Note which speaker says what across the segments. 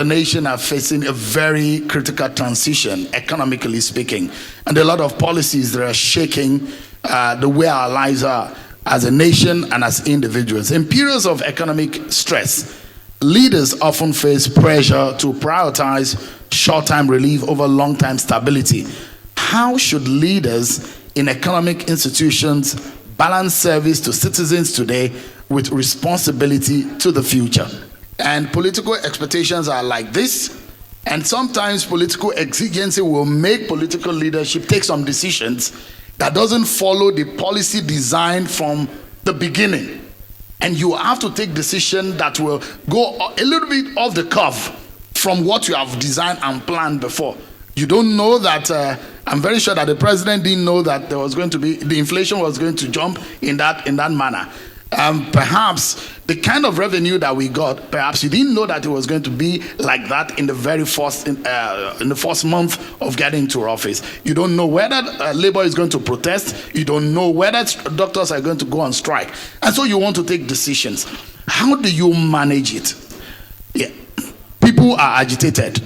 Speaker 1: The nation are facing a very critical transition, economically speaking, and a lot of policies that are shaking the way our lives are as a nation and as individuals. In periods of economic stress, leaders often face pressure to prioritize short-term relief over long-term stability. How should leaders in economic institutions balance service to citizens today with responsibility to the future? And political expectations are like this, and sometimes political exigency will make political leadership take some decisions that doesn't follow the policy designed from the beginning. And you have to take decisions that will go a little bit off the cuff from what you have designed and planned before. You don't know that, I'm very sure that the president didn't know that there was going to be, the inflation was going to jump in that manner. Perhaps the kind of revenue that we got, perhaps you didn't know that it was going to be like that in the very first in the first month of getting to office. You don't know whether labor is going to protest. You don't know whether doctors are going to go on strike, and so you want to take decisions. How do you manage it? Yeah. People are agitated.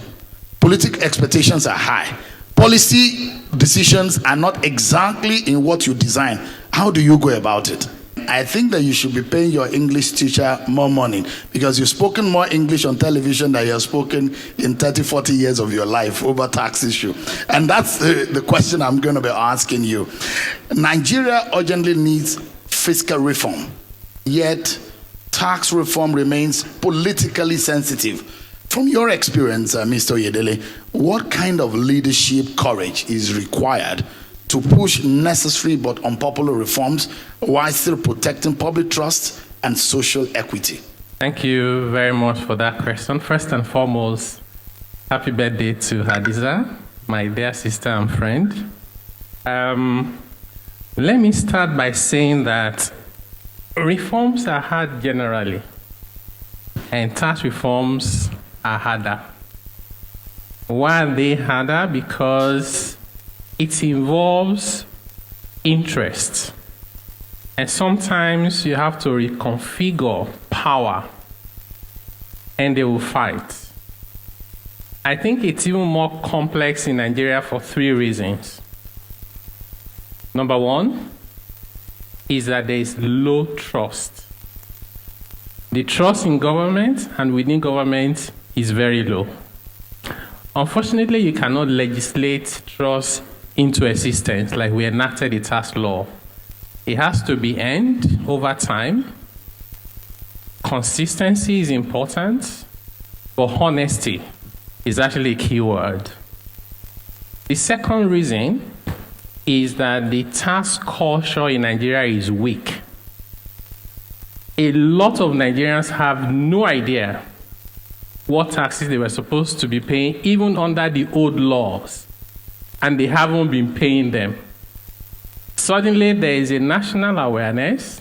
Speaker 1: Political expectations are high. Policy decisions are not exactly in what you design. How do you go about it? I think that you should be paying your English teacher more money, because you've spoken more English on television than you have spoken in 30, 40 years of your life over tax issue. And that's the question I'm going to be asking you. Nigeria urgently needs fiscal reform, yet tax reform remains politically sensitive. From your experience, Mr. Oyedele, what kind of leadership courage is required to push necessary but unpopular reforms while still protecting public trust and social equity?
Speaker 2: Thank you very much for that question. First and foremost, happy birthday to Hadiza, my dear sister and friend. Let me start by saying that reforms are hard generally, and tax reforms are harder. Why are they harder? Because it involves interest. And sometimes you have to reconfigure power, and they will fight. I think it's even more complex in Nigeria for 3 reasons. Number 1 is that there is low trust. The trust in government and within government is very low. Unfortunately, you cannot legislate trust into existence like we enacted the tax law. It has to be earned over time. Consistency is important, but honesty is actually a key word. The second reason is that the tax culture in Nigeria is weak. A lot of Nigerians have no idea what taxes they were supposed to be paying, even under the old laws, and they haven't been paying them. Suddenly, there is a national awareness,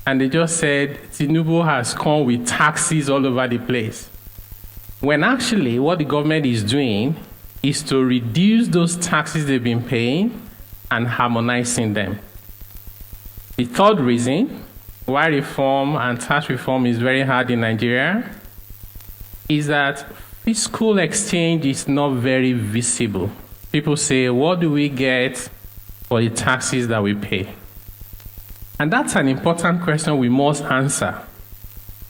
Speaker 2: and they just said, Tinubu has come with taxes all over the place. When actually, what the government is doing is to reduce those taxes they've been paying and harmonizing them. The third reason why reform and tax reform is very hard in Nigeria is that fiscal exchange is not very visible. People say, what do we get for the taxes that we pay? And that's an important question we must answer.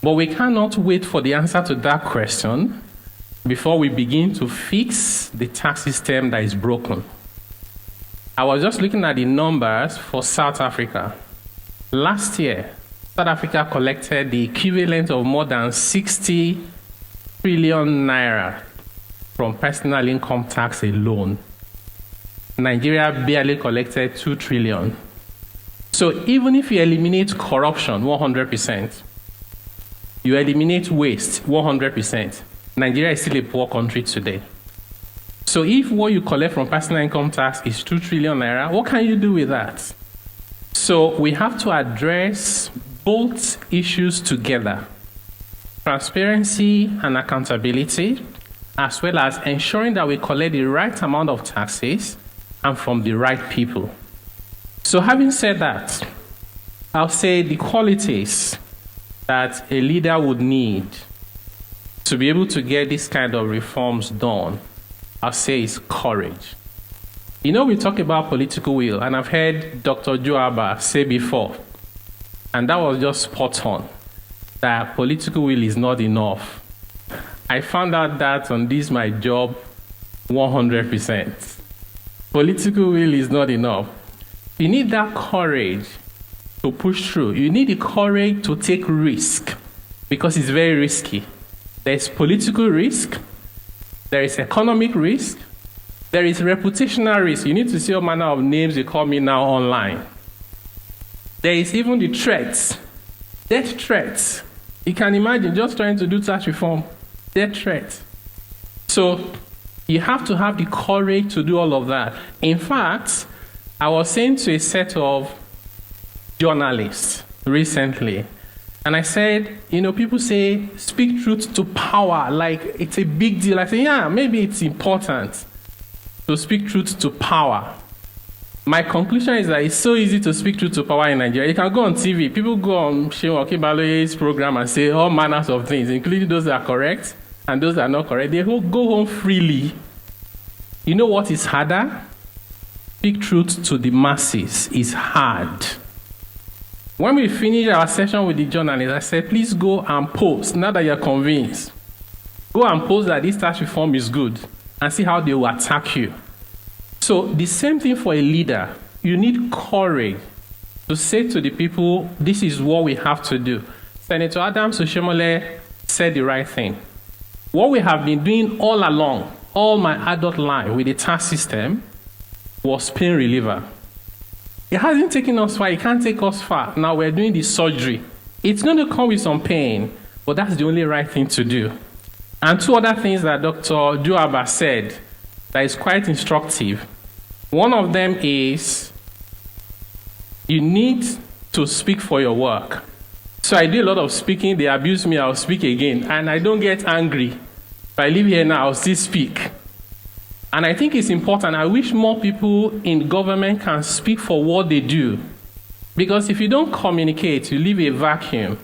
Speaker 2: But we cannot wait for the answer to that question before we begin to fix the tax system that is broken. I was just looking at the numbers for South Africa. Last year, South Africa collected the equivalent of more than 60 trillion naira from personal income tax alone. Nigeria barely collected 2 trillion. So even if you eliminate corruption 100%, you eliminate waste 100%, Nigeria is still a poor country today. So if what you collect from personal income tax is 2 trillion naira, what can you do with that? So we have to address both issues together: transparency and accountability, as well as ensuring that we collect the right amount of taxes and from the right people. So having said that, I'll say the qualities that a leader would need to be able to get this kind of reforms done, I'll say is courage. You know, we talk about political will, and I've heard Dr. Joaba say before, and that was just spot on, that political will is not enough. I found out that on this, my job, 100%. Political will is not enough. You need that courage to push through. You need the courage to take risk, because it's very risky. There's political risk, there is economic risk, there is reputational risk. You need to see all manner of names you call me now online. There is even the threats, death threats. You can imagine just trying to do tax reform, death threats. So you have to have the courage to do all of that. In fact, I was saying to a set of journalists recently, and I said, you know, people say, speak truth to power, like it's a big deal. I say, yeah, maybe it's important to speak truth to power. My conclusion is that it's so easy to speak truth to power in Nigeria. You can go on TV, people go on Seun Okinbaloye's program and say all manners of things, including those that are correct and those that are not correct. They go home freely. You know what is harder? Speak truth to the masses is hard. When we finished our session with the journalists, I said, please go and post, now that you're convinced. Go and post that this tax reform is good and see how they will attack you. So the same thing for a leader. You need courage to say to the people, this is what we have to do. Senator Adams Oshiomhole said the right thing. What we have been doing all along, all my adult life with the tax system, was pain reliever. It hasn't taken us far. It can't take us far. Now we're doing the surgery. It's going to come with some pain, but that's the only right thing to do. And two other things that Dr. Joaba said that is quite instructive. One of them is you need to speak for your work. So I do a lot of speaking. They abuse me, I'll speak again. And I don't get angry. If I leave here now, I'll still speak. And I think it's important. I wish more people in government can speak for what they do. Because if you don't communicate, you leave a vacuum.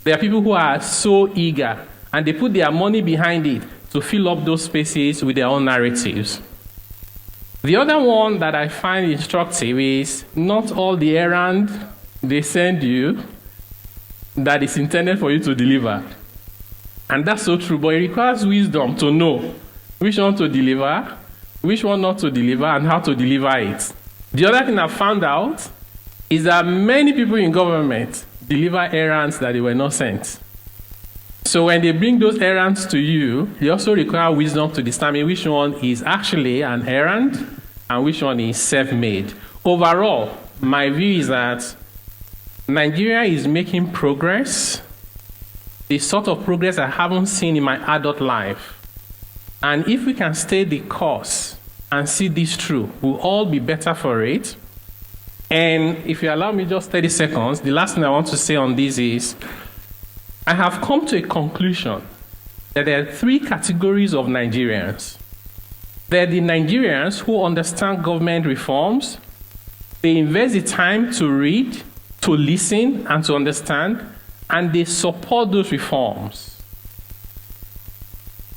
Speaker 2: There are people who are so eager, and they put their money behind it to fill up those spaces with their own narratives. The other one that I find instructive is not all the errand they send you that is intended for you to deliver. And that's so true, but it requires wisdom to know which one to deliver, which one not to deliver, and how to deliver it. The other thing I found out is that many people in government deliver errands that they were not sent. So when they bring those errands to you, they also require wisdom to determine which one is actually an errand and which one is self-made. Overall, my view is that Nigeria is making progress, the sort of progress I haven't seen in my adult life. And if we can stay the course and see this through, we'll all be better for it. And if you allow me just 30 seconds, the last thing I want to say on this is, I have come to a conclusion that there are three categories of Nigerians. There are the Nigerians who understand government reforms. They invest the time to read, to listen, and to understand, and they support those reforms.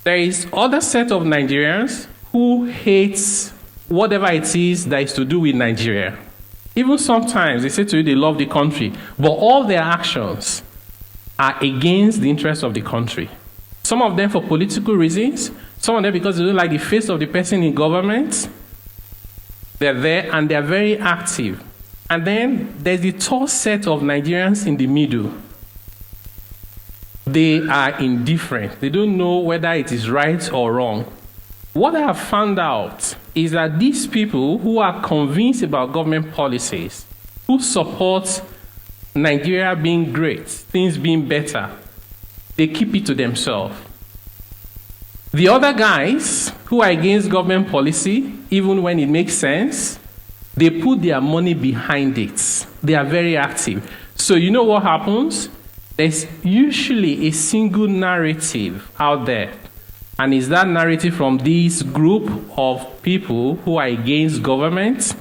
Speaker 2: There is other set of Nigerians who hates whatever it is that is to do with Nigeria. Even sometimes they say to you they love the country, but all their actions are against the interests of the country. Some of them for political reasons, some of them because they don't like the face of the person in government. They're there and they're very active. And then there's the third set of Nigerians in the middle. They are indifferent. They don't know whether it is right or wrong. What I have found out is that these people who are convinced about government policies, who support Nigeria being great, things being better, they keep it to themselves. The other guys who are against government policy, even when it makes sense, they put their money behind it. They are very active. So you know what happens? There's usually a single narrative out there. And it's that narrative from this group of people who are against government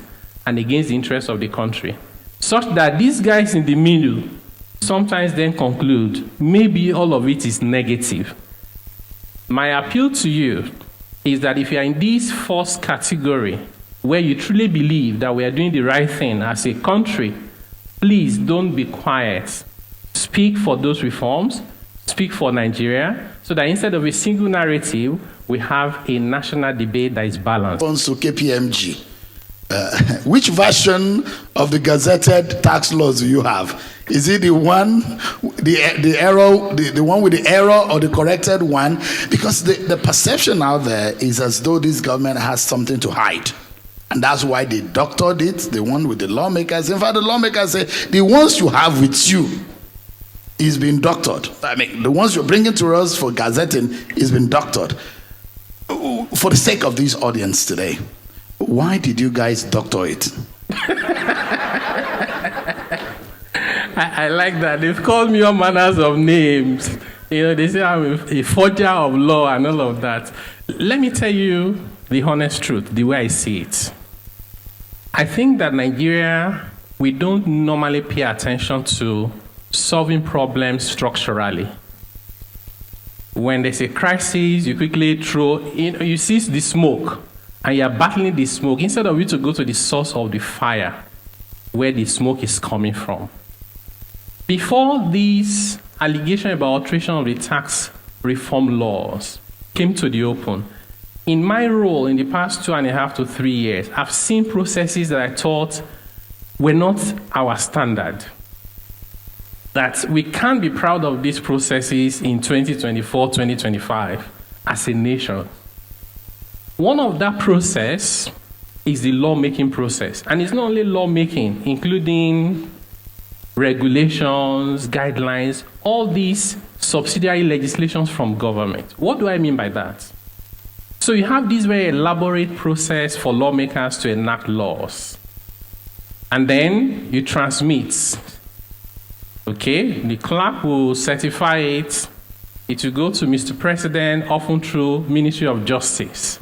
Speaker 2: and against the interests of the country. Such that these guys in the middle sometimes then conclude, maybe all of it is negative. My appeal to you is that if you are in this first category, where you truly believe that we are doing the right thing as a country, please don't be quiet. Speak for those reforms, speak for Nigeria, so that instead of a single narrative, we have a national debate that is balanced.
Speaker 1: To KPMG, which version of the gazetted tax laws do you have? Is it the one, the error, the one with the error, or the corrected one? Because the perception out there is as though this government has something to hide. And that's why they doctored it, the one with the lawmakers. In fact, the lawmakers say, the ones you have with you is being doctored. I mean, the ones you're bringing to us for gazetting is being doctored. For the sake of this audience today, why did you guys doctor it?
Speaker 2: I like that. They've called me all manners of names. They say I'm a forger of law and all of that. Let me tell you the honest truth, the way I see it. I think that Nigeria, we don't normally pay attention to solving problems structurally. When there's a crisis, you quickly you see the smoke, and you're battling the smoke, instead of you to go to the source of the fire, where the smoke is coming from. Before these allegations about alteration of the tax reform laws came to the open, in my role in the past 2.5 to 3 years, I've seen processes that I thought were not our standard. That we can't be proud of these processes in 2024, 2025 as a nation. One of that process is the lawmaking process. And it's not only lawmaking, including regulations, guidelines, all these subsidiary legislations from government. What do I mean by that? So you have this very elaborate process for lawmakers to enact laws. And then you transmit. Okay, the clerk will certify it. It will go to Mr. President, often through Ministry of Justice.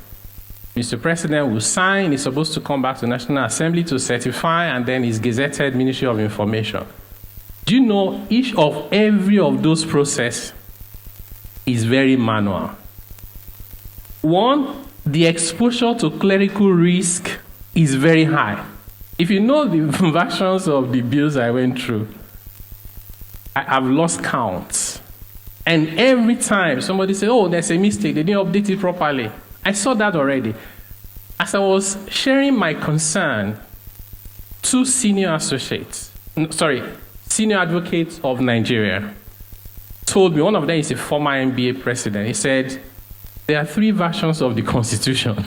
Speaker 2: Mr. President will sign. It's supposed to come back to National Assembly to certify, and then it's gazetted Ministry of Information. Do you know every of those processes is very manual? One, the exposure to clerical risk is very high. If you know the versions of the bills I went through, I've lost count. And every time somebody says, oh, there's a mistake, they didn't update it properly. I saw that already. As I was sharing my concern, two senior advocates of Nigeria told me, one of them is a former MBA president. He said, there are 3 versions of the Constitution.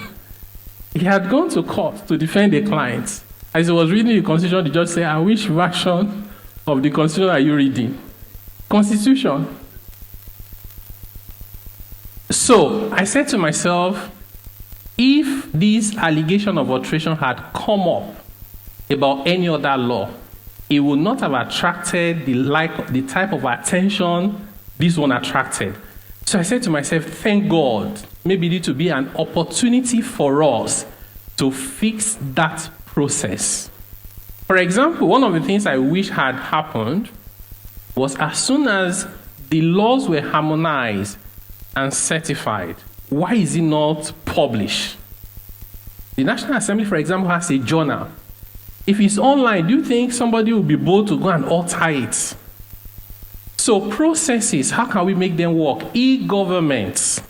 Speaker 2: He had gone to court to defend a client. As he was reading the Constitution, the judge said, which version of the Constitution are you reading? Constitution. So I said to myself, if this allegation of alteration had come up about any other law, it would not have attracted the type of attention this one attracted. So I said to myself, thank God, maybe it need to be an opportunity for us to fix that process. For example, one of the things I wish had happened was as soon as the laws were harmonized and certified, why is it not published? The National Assembly, for example, has a journal. If it's online, do you think somebody will be bold to go and alter it? So processes, how can we make them work? E-governments.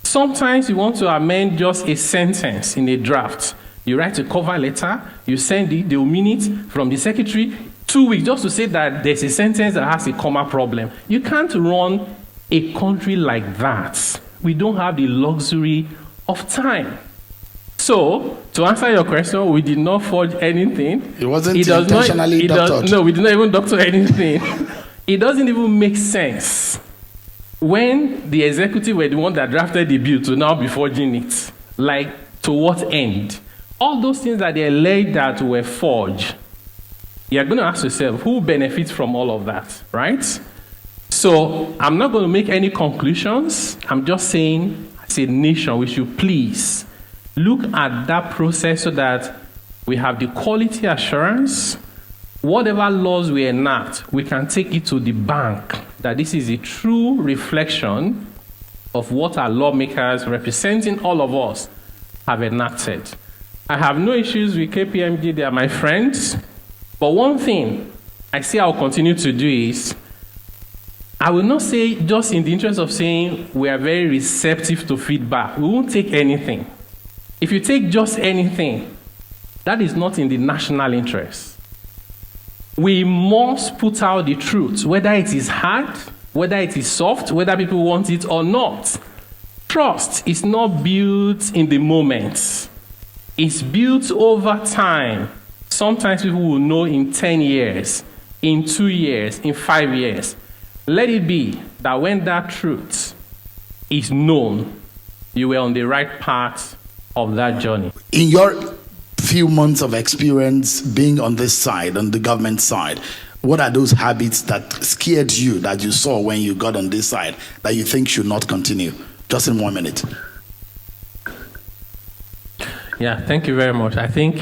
Speaker 2: Sometimes you want to amend just a sentence in a draft. You write a cover letter, you send it, they will mean it from the secretary, 2 weeks, just to say that there's a sentence that has a comma problem. You can't run a country like that. We don't have the luxury of time. So, to answer your question, we did not forge anything.
Speaker 1: It wasn't intentionally doctored.
Speaker 2: No, we did not even doctor anything. It doesn't even make sense when the executive were the one that drafted the bill to now be forging it. Like, to what end? All those things that they alleged that were forged, you're going to ask yourself, who benefits from all of that, right? So, I'm not going to make any conclusions. I'm just saying, as a nation, we should please look at that process so that we have the quality assurance. Whatever laws we enact, we can take it to the bank that this is a true reflection of what our lawmakers representing all of us have enacted. I have no issues with KPMG, they are my friends. But one thing I say I'll continue to do is, I will not say just in the interest of saying we are very receptive to feedback. We won't take anything. If you take just anything, that is not in the national interest. We must put out the truth, whether it is hard, whether it is soft, whether people want it or not. Trust is not built in the moment. It's built over time. Sometimes people will know in 10 years, in 2 years, in 5 years. Let it be that when that truth is known, you were on the right path of that journey.
Speaker 1: In your few months of experience being on this side, on the government side, what are those habits that scared you, that you saw when you got on this side, that you think should not continue? Just in 1 minute.
Speaker 2: Yeah, thank you very much. I think,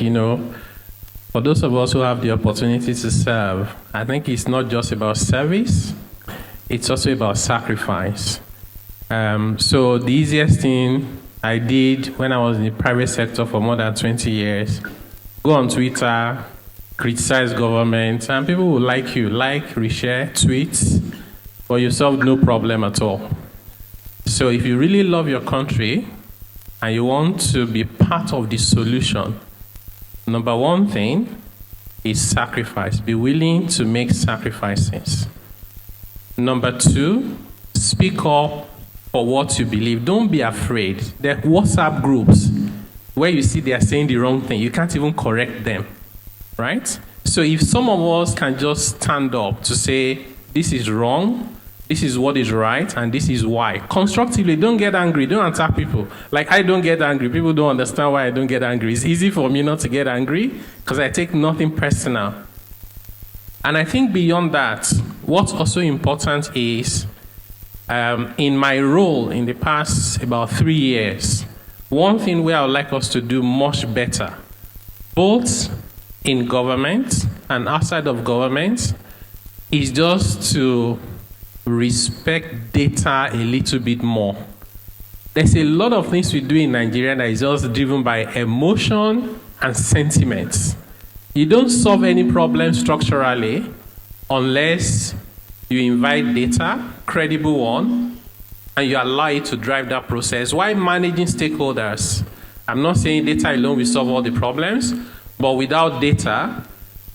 Speaker 2: for those of us who have the opportunity to serve, I think it's not just about service, it's also about sacrifice. So the easiest thing I did when I was in the private sector for more than 20 years, go on Twitter, criticize government, and people will like you, reshare, tweets, but you solve no problem at all. So if you really love your country and you want to be part of the solution, number one thing is sacrifice. Be willing to make sacrifices. Number two, speak up for what you believe. Don't be afraid. There are WhatsApp groups where you see they are saying the wrong thing. You can't even correct them, right? So if some of us can just stand up to say, this is wrong, this is what is right, and this is why. Constructively, don't get angry. Don't attack people. Like, I don't get angry. People don't understand why I don't get angry. It's easy for me not to get angry because I take nothing personal. And I think beyond that, what's also important is, in my role in the past about 3 years, one thing where I would like us to do much better, both in government and outside of government, is just to respect data a little bit more. There's a lot of things we do in Nigeria that is just driven by emotion and sentiments. You don't solve any problem structurally unless you invite data, credible one, and you allow it to drive that process. Why managing stakeholders? I'm not saying data alone will solve all the problems, but without data,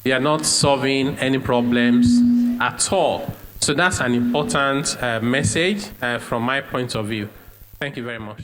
Speaker 2: we are not solving any problems at all. So that's an important message from my point of view. Thank you very much.